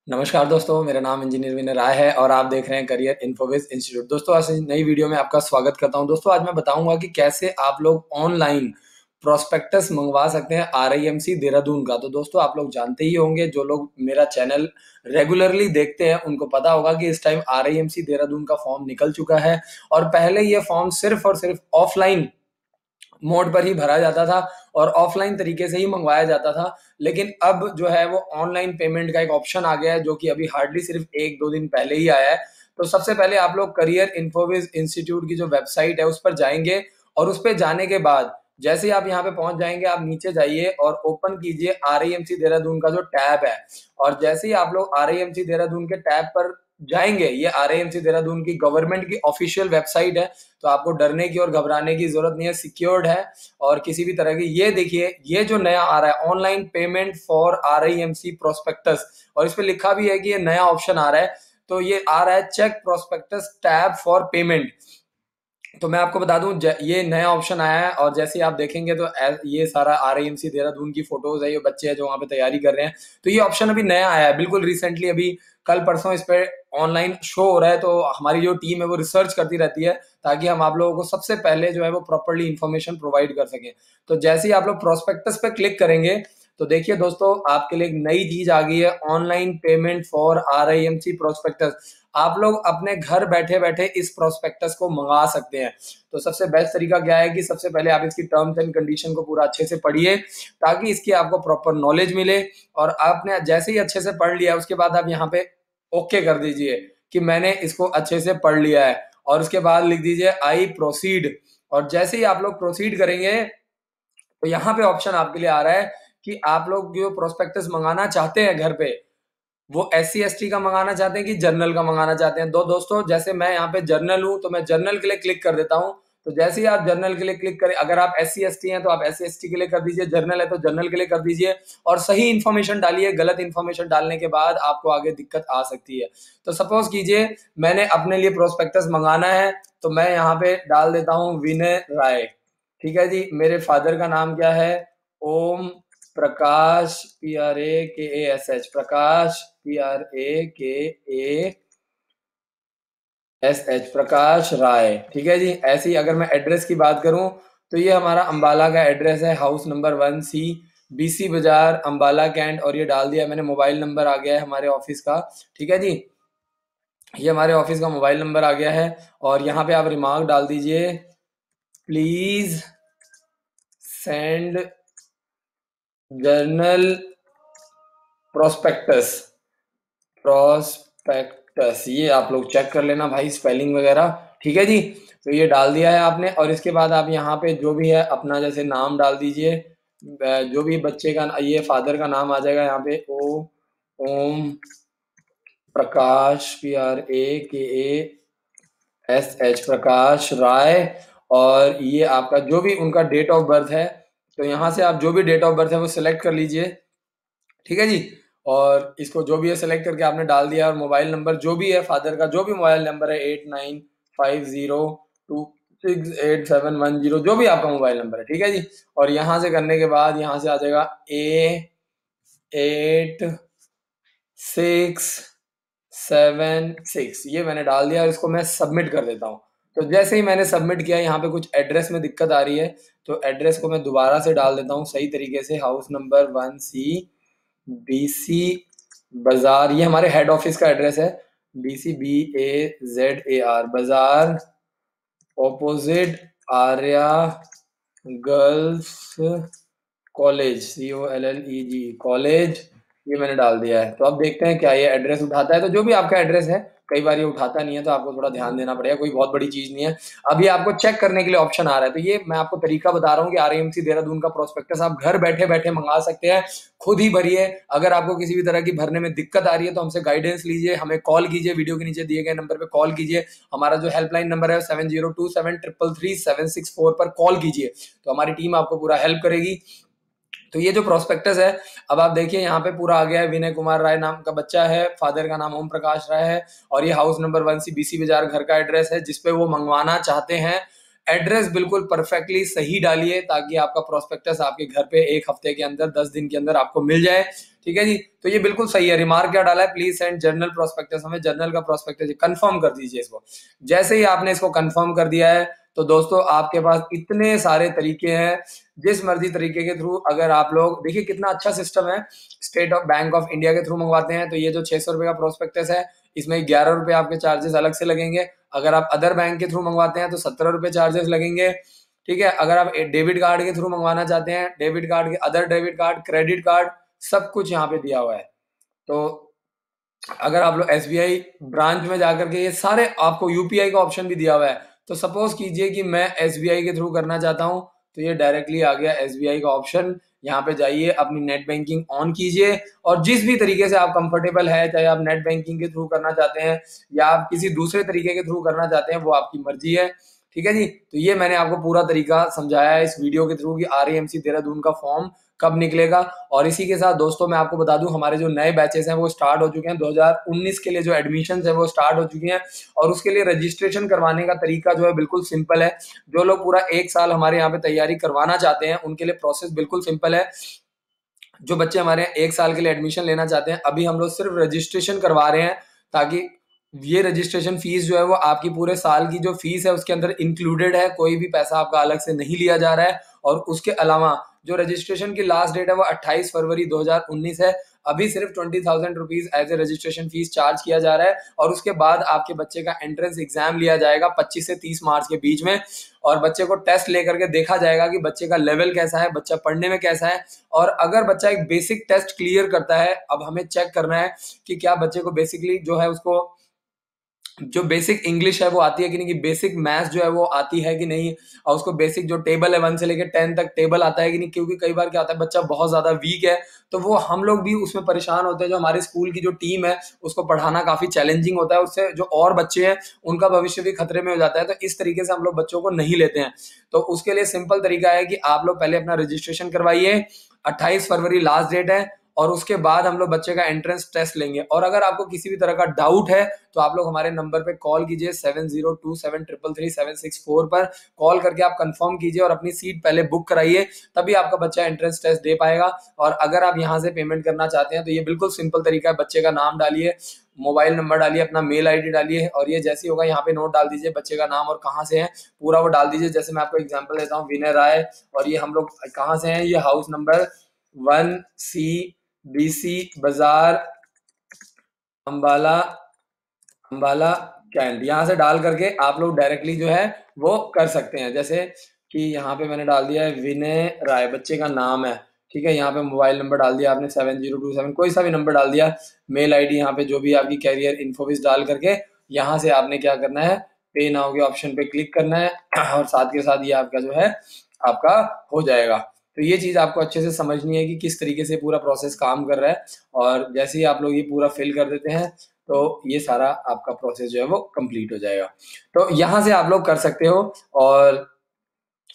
नमस्कार दोस्तों, मेरा नाम इंजीनियर विनय राय है और आप देख रहे हैं करियर इन्फोविज इंस्टीट्यूट। दोस्तों, आज नई वीडियो में आपका स्वागत करता हूं। दोस्तों, आज मैं बताऊंगा कि कैसे आप लोग ऑनलाइन प्रोस्पेक्टस मंगवा सकते हैं आरआईएमसी देहरादून का। तो दोस्तों, आप लोग जानते ही होंगे, जो लोग मेरा चैनल रेगुलरली देखते हैं उनको पता होगा कि इस टाइम आरआईएमसी देहरादून का फॉर्म निकल चुका है। और पहले ये फॉर्म सिर्फ और सिर्फ ऑफलाइन मोड पर ही भरा जाता था और ऑफलाइन तरीके से ही मंगवाया जाता था। लेकिन अब जो है वो ऑनलाइन पेमेंट का एक ऑप्शन आ गया है, जो कि अभी हार्डली सिर्फ 1-2 दिन पहले ही आया है। तो सबसे पहले आप लोग करियर इन्फोविज इंस्टीट्यूट की जो वेबसाइट है उस पर जाएंगे और उस पर जाने के बाद जैसे ही आप यहाँ पे पहुंच जाएंगे, आप नीचे जाइए और ओपन कीजिए आरआईएमसी देहरादून का जो टैब है। और जैसे ही आप लोग आरआईएमसी देहरादून के टैब पर जाएंगे, ये आरआईएमसी देहरादून की गवर्नमेंट की ऑफिशियल वेबसाइट है, तो आपको डरने की और घबराने की जरूरत नहीं है, सिक्योर्ड है। और किसी भी तरह की, ये देखिए, ये जो नया आ रहा है online payment for RIMC prospectus, और इस पे लिखा भी है कि ये नया ऑप्शन आ रहा है। तो ये आ रहा है check prospectus tab for payment. तो मैं आपको बता दूं, ये नया ऑप्शन आया है और जैसे ही आप देखेंगे तो ये सारा आरआईएमसी देहरादून की फोटोज है, ये बच्चे हैं जो वहां पे तैयारी कर रहे हैं। तो ये ऑप्शन अभी नया आया है, बिल्कुल रिसेंटली, अभी कल परसों इस पे ऑनलाइन शो हो रहा है। तो हमारी जो टीम है वो रिसर्च करती रहती है ताकि हम आप लोगों को सबसे पहले जो है वो प्रॉपरली इंफॉर्मेशन प्रोवाइड कर सकें। तो जैसे ही आप लोग प्रोस्पेक्टस पे क्लिक करेंगे तो देखिए दोस्तों, आपके लिए एक नई चीज आ गई है, online payment for RIMC prospectus. आप लोग अपने घर बैठे बैठे इस प्रोस्पेक्टस को मंगा सकते हैं। तो सबसे बेस्ट तरीका क्या है कि सबसे पहले आप इसकी टर्म्स एंड कंडीशन को पूरा अच्छे से पढ़िए ताकि इसकी आपको प्रॉपर नॉलेज मिले। और आपने जैसे ही अच्छे से पढ़ लिया उसके बाद आप यहाँ पे ओके कर दीजिए कि मैंने इसको अच्छे से पढ़ लिया है, और उसके बाद लिख दीजिए आई प्रोसीड। और जैसे ही आप लोग प्रोसीड करेंगे तो यहाँ पे ऑप्शन आपके लिए आ रहा है कि आप लोग जो प्रोस्पेक्टस मंगाना चाहते हैं घर पे, वो SC ST का मंगाना चाहते हैं कि जर्नल का मंगाना चाहते हैं। दो दोस्तों, जैसे मैं यहाँ पे जर्नल हूं तो मैं जर्नल के लिए क्लिक कर देता हूं। तो जैसे ही आप जर्नल के लिए क्लिक करें, अगर आप SC ST हैं तो आप SC ST के लिए कर दीजिए, जर्नल है तो जर्नल के लिए कर दीजिए और सही इंफॉर्मेशन डालिए। गलत इंफॉर्मेशन डालने के बाद आपको आगे दिक्कत आ सकती है। तो सपोज कीजिए मैंने अपने लिए प्रोस्पेक्टस मंगाना है, तो मैं यहाँ पे डाल देता हूँ विनय राय। ठीक है जी, मेरे फादर का नाम क्या है? ओम प्रकाश, PRAKASH, प्रकाश, PRAKASH, प्रकाश राय। ठीक है जी। ऐसे ही अगर मैं एड्रेस की बात करूं तो ये हमारा अंबाला का एड्रेस है, हाउस नंबर 1C, BC बाजार, अंबाला कैंट। और ये डाल दिया मैंने, मोबाइल नंबर आ गया है हमारे ऑफिस का। ठीक है जी, ये हमारे ऑफिस का मोबाइल नंबर आ गया है। और यहाँ पे आप रिमार्क डाल दीजिए, please send journal prospectus. Prospectus, ये आप लोग चेक कर लेना भाई, स्पेलिंग वगैरह। ठीक है जी। तो ये डाल दिया है आपने, और इसके बाद आप यहाँ पे जो भी है अपना जैसे नाम डाल दीजिए। जो भी बच्चे का, ये फादर का नाम आ जाएगा यहाँ पे, ओम प्रकाश, PRAKASH, प्रकाश राय। और ये आपका जो भी उनका डेट ऑफ बर्थ है, तो यहाँ से आप जो भी डेट ऑफ बर्थ है वो सिलेक्ट कर लीजिए। ठीक है जी। और इसको जो भी है सिलेक्ट करके आपने डाल दिया, और मोबाइल नंबर जो भी है फादर का, जो भी मोबाइल नंबर है 8950268710, जो भी आपका मोबाइल नंबर है। ठीक है जी। और यहाँ से करने के बाद यहाँ से आ जाएगा A8676, ये मैंने डाल दिया और इसको मैं सबमिट कर देता हूँ। तो जैसे ही मैंने सबमिट किया, यहाँ पे कुछ एड्रेस में दिक्कत आ रही है, तो एड्रेस को मैं दोबारा से डाल देता हूँ सही तरीके से, हाउस नंबर 1C, BC बाजार, ये हमारे हेड ऑफिस का एड्रेस है, BCBAZAR बाजार, opposite Arya girls college, COLLEG college. ये मैंने डाल दिया है। तो अब देखते हैं क्या ये एड्रेस उठाता है। तो जो भी आपका एड्रेस है, कई बार ये उठाता नहीं है, तो आपको थोड़ा ध्यान देना पड़ेगा, कोई बहुत बड़ी चीज नहीं है। अभी आपको चेक करने के लिए ऑप्शन आ रहा है। तो ये मैं आपको तरीका बता रहा हूँ कि आरआईएमसी देहरादून का प्रोस्पेक्टस आप घर बैठे बैठे मंगा सकते हैं, खुद ही भरिए। अगर आपको किसी भी तरह की भरने में दिक्कत आ रही है तो हमसे गाइडेंस लीजिए, हमें कॉल कीजिए, वीडियो के नीचे दिए गए नंबर पर कॉल कीजिए। हमारा जो हेल्पलाइन नंबर है 7027333764 पर कॉल कीजिए, तो हमारी टीम आपको पूरा हेल्प करेगी। तो ये जो प्रोस्पेक्टस है, अब आप देखिए यहाँ पे पूरा आ गया है, विनय कुमार राय नाम का बच्चा है, फादर का नाम ओम प्रकाश राय है, और ये हाउस नंबर 1C, BC बाजार घर का एड्रेस है जिसपे वो मंगवाना चाहते हैं एड्रेस बिल्कुल परफेक्टली सही डालिए ताकि आपका प्रोस्पेक्टस आपके घर पे 1 हफ्ते के अंदर 10 दिन के अंदर आपको मिल जाए। ठीक है जी, तो ये बिल्कुल सही है। रिमार्क क्या डाला है, प्लीज सेंड जर्नल प्रोस्पेक्टस, हमें जर्नल का प्रोस्पेक्टस कंफर्म कर दीजिए इसको। जैसे ही आपने इसको कंफर्म कर दिया है तो दोस्तों आपके पास इतने सारे तरीके हैं, जिस मर्जी तरीके के थ्रू अगर आप लोग देखिए कितना अच्छा सिस्टम है। State of bank of India के थ्रू मंगवाते हैं तो ये जो 600 रुपए का प्रोस्पेक्टस है इसमें 11 रुपए आपके चार्जेस अलग से लगेंगे। अगर आप अदर बैंक के थ्रू मंगवाते हैं तो 17 रुपए चार्जेस लगेंगे। ठीक है, अगर आप डेबिट कार्ड के थ्रू मंगवाना चाहते हैं, डेबिट कार्ड के other debit card, credit card, सब कुछ यहाँ पे दिया हुआ है। तो अगर आप लोग एसबीआई ब्रांच में जाकर के ये सारे आपको यूपीआई का ऑप्शन भी दिया हुआ है। तो सपोज कीजिए कि मैं एसबीआई के थ्रू करना चाहता हूँ तो ये डायरेक्टली आ गया एसबीआई का ऑप्शन। यहाँ पे जाइए, अपनी नेट बैंकिंग ऑन कीजिए और जिस भी तरीके से आप कंफर्टेबल है, चाहे आप नेट बैंकिंग के थ्रू करना चाहते हैं या आप किसी दूसरे तरीके के थ्रू करना चाहते हैं, वो आपकी मर्जी है। ठीक है जी, तो ये मैंने आपको पूरा तरीका समझाया है इस वीडियो के थ्रू कि आरएएमसी देहरादून का फॉर्म कब निकलेगा। और इसी के साथ दोस्तों मैं आपको बता दूं हमारे जो नए बैचेस हैं वो स्टार्ट हो चुके हैं। 2019 के लिए जो एडमिशन है वो स्टार्ट हो चुकी हैं और उसके लिए रजिस्ट्रेशन करवाने का तरीका जो है बिल्कुल सिंपल है। जो लोग पूरा 1 साल हमारे यहाँ पे तैयारी करवाना चाहते हैं उनके लिए प्रोसेस बिल्कुल सिंपल है। जो बच्चे हमारे यहाँ 1 साल के लिए एडमिशन लेना चाहते हैं, अभी हम लोग सिर्फ रजिस्ट्रेशन करवा रहे हैं ताकि ये रजिस्ट्रेशन फीस जो है वो आपकी पूरे साल की जो फीस है उसके अंदर इंक्लूडेड है, कोई भी पैसा आपका अलग से नहीं लिया जा रहा है। और उसके अलावा जो रजिस्ट्रेशन की लास्ट डेट है वो 28 फरवरी 2019 है। अभी सिर्फ 20,000 rupees as a registration fees charge किया जा रहा है और उसके बाद आपके बच्चे का एंट्रेंस एग्जाम लिया जाएगा 25 से 30 मार्च के बीच में। और बच्चे को टेस्ट लेकर के देखा जाएगा कि बच्चे का लेवल कैसा है, बच्चा पढ़ने में कैसा है। और अगर बच्चा एक बेसिक टेस्ट क्लियर करता है, अब हमें चेक करना है कि क्या बच्चे को बेसिकली जो है उसको जो बेसिक इंग्लिश है वो आती है कि नहीं, कि बेसिक मैथ्स जो है वो आती है कि नहीं, और उसको बेसिक जो टेबल है 1 से लेकर 10 तक टेबल आता है कि नहीं। क्योंकि कई बार क्या होता है बच्चा बहुत ज्यादा वीक है तो वो हम लोग भी उसमें परेशान होते हैं। जो हमारे स्कूल की जो टीम है उसको पढ़ाना काफी चैलेंजिंग होता है, उससे जो और बच्चे हैं उनका भविष्य भी खतरे में हो जाता है। तो इस तरीके से हम लोग बच्चों को नहीं लेते हैं। तो उसके लिए सिंपल तरीका है कि आप लोग पहले अपना रजिस्ट्रेशन करवाइए, 28 फरवरी लास्ट डेट है और उसके बाद हम लोग बच्चे का एंट्रेंस टेस्ट लेंगे। और अगर आपको किसी भी तरह का डाउट है तो आप लोग हमारे नंबर पे कॉल कीजिए 7027333764 पर कॉल करके आप कंफर्म कीजिए और अपनी सीट पहले बुक कराइए, तभी आपका बच्चा एंट्रेंस टेस्ट दे पाएगा। और अगर आप यहाँ से पेमेंट करना चाहते हैं तो ये बिल्कुल सिंपल तरीका है। बच्चे का नाम डालिए, मोबाइल नंबर डालिए, अपना मेल आईडी डालिए और ये जैसे होगा यहाँ पे नोट डाल दीजिए बच्चे का नाम और कहाँ से है पूरा वो डाल दीजिए। जैसे मैं आपको एग्जांपल देता हूँ, विनय राय, और ये हम लोग कहाँ से हैं, ये हाउस नंबर 1C BC बाजार अंबाला अंबाला कैंट, यहाँ से डाल करके आप लोग डायरेक्टली जो है वो कर सकते हैं। जैसे कि यहाँ पे मैंने डाल दिया है विनय राय, बच्चे का नाम है। ठीक है, यहाँ पे मोबाइल नंबर डाल दिया आपने 7027, कोई सा भी नंबर डाल दिया, मेल आईडी यहाँ पे जो भी आपकी कैरियर इन्फोविस डाल करके यहाँ से आपने क्या करना है, पे नाउ के ऑप्शन पे क्लिक करना है और साथ के साथ ये आपका जो है आपका हो जाएगा। तो ये चीज आपको अच्छे से समझनी है कि किस तरीके से पूरा प्रोसेस काम कर रहा है। और जैसे ही आप लोग ये पूरा फिल कर देते हैं तो ये सारा आपका प्रोसेस जो है वो कंप्लीट हो जाएगा। तो यहाँ से आप लोग कर सकते हो। और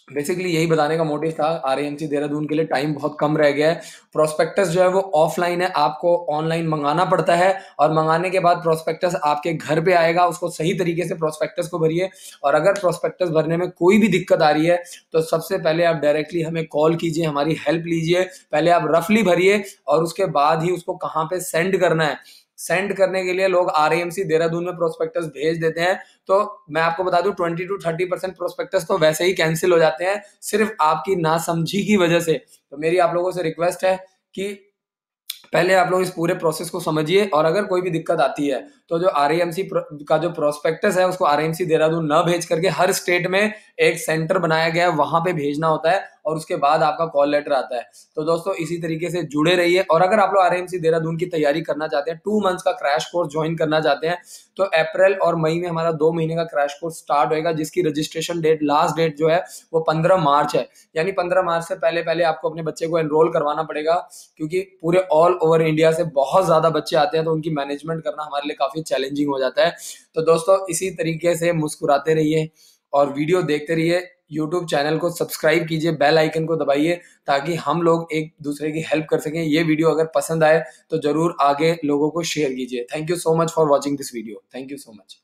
बेसिकली यही बताने का मोटिव था, आरएएमसी देहरादून के लिए टाइम बहुत कम रह गया है। प्रोस्पेक्टस जो है वो ऑफलाइन है, आपको ऑनलाइन मंगाना पड़ता है और मंगाने के बाद प्रोस्पेक्टस आपके घर पे आएगा। उसको सही तरीके से प्रोस्पेक्टस को भरिए और अगर प्रोस्पेक्टस भरने में कोई भी दिक्कत आ रही है तो सबसे पहले आप डायरेक्टली हमें कॉल कीजिए, हमारी हेल्प लीजिए। पहले आप रफली भरिए और उसके बाद ही उसको कहाँ पे सेंड करना है, सेंड करने के लिए लोग आरएएमसी देहरादून में प्रोस्पेक्टस भेज देते हैं। तो मैं आपको बता दूं 20 to 30% प्रोस्पेक्टस तो वैसे ही कैंसिल हो जाते हैं सिर्फ आपकी नासमझी की वजह से। तो मेरी आप लोगों से रिक्वेस्ट है कि पहले आप लोग इस पूरे प्रोसेस को समझिए और अगर कोई भी दिक्कत आती है तो जो आरएएमसी का जो प्रोस्पेक्टस है उसको आरएएमसी देहरादून न भेज करके हर स्टेट में एक सेंटर बनाया गया है, वहां पे भेजना होता है और उसके बाद आपका कॉल लेटर आता है। तो दोस्तों इसी तरीके से जुड़े रहिए। और अगर आप लोग आरएएमसी देहरादून की तैयारी करना चाहते हैं, 2 मंथ्स का क्रैश कोर्स ज्वाइन करना चाहते हैं, तो अप्रैल और मई में हमारा 2 महीने का क्रैश कोर्स स्टार्ट होगा, जिसकी रजिस्ट्रेशन डेट लास्ट डेट जो है वो 15 मार्च है। यानी 15 मार्च से पहले पहले आपको अपने बच्चे को एनरोल करवाना पड़ेगा, क्योंकि पूरे ऑल ओवर इंडिया से बहुत ज्यादा बच्चे आते हैं तो उनकी मैनेजमेंट करना हमारे लिए काफी चैलेंजिंग हो जाता है। तो दोस्तों इसी तरीके से मुस्कुराते रहिए और वीडियो देखते रहिए। यूट्यूब चैनल को सब्सक्राइब कीजिए, बेल आइकन को दबाइए ताकि हम लोग एक दूसरे की हेल्प कर सकें। ये वीडियो अगर पसंद आए तो जरूर आगे लोगों को शेयर कीजिए। Thank you so much for watching this video. Thank you so much.